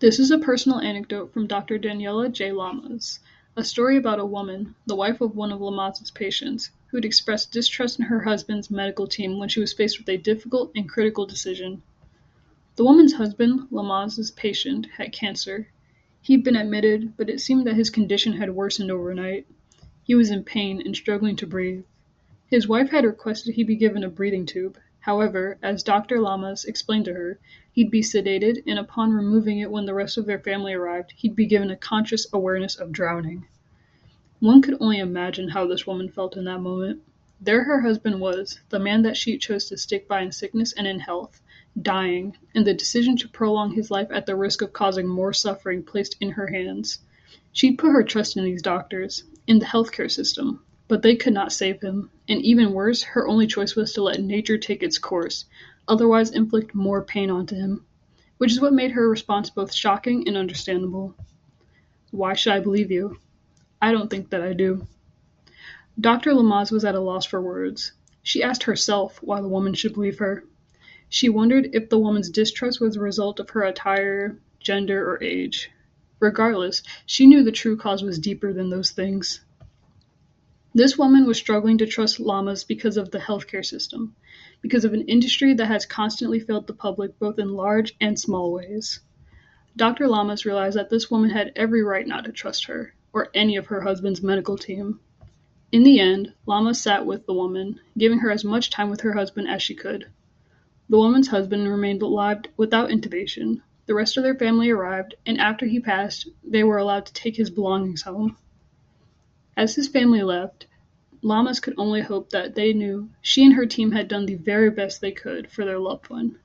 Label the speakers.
Speaker 1: This is a personal anecdote from Dr. Daniela J. Lamas, a story about a woman, the wife of one of Lamas' patients, who had expressed distrust in her husband's medical team when she was faced with a difficult and critical decision. The woman's husband, Lamas' patient, had cancer. He'd been admitted, but it seemed that his condition had worsened overnight. He was in pain and struggling to breathe. His wife had requested he be given a breathing tube. However, as Dr. Lamas explained to her, he'd be sedated, and upon removing it when the rest of their family arrived, he'd be given a conscious awareness of drowning. One could only imagine how this woman felt in that moment. There her husband was, the man that she chose to stick by in sickness and in health, dying, and the decision to prolong his life at the risk of causing more suffering placed in her hands. She'd put her trust in these doctors, in the healthcare system, but they could not save him, and even worse, her only choice was to let nature take its course, otherwise inflict more pain onto him, which is what made her response both shocking and understandable. Why should I believe you? I don't think that I do. Dr. Lamaze was at a loss for words. She asked herself why the woman should believe her. She wondered if the woman's distrust was a result of her attire, gender, or age. Regardless, she knew the true cause was deeper than those things. This woman was struggling to trust llamas because of the healthcare system, because of an industry that has constantly failed the public both in large and small ways. Dr. Lamas realized that this woman had every right not to trust her, or any of her husband's medical team. In the end, Lamas sat with the woman, giving her as much time with her husband as she could. The woman's husband remained alive without intubation. The rest of their family arrived, and after he passed, they were allowed to take his belongings home. As his family left, Lamas could only hope that they knew she and her team had done the very best they could for their loved one.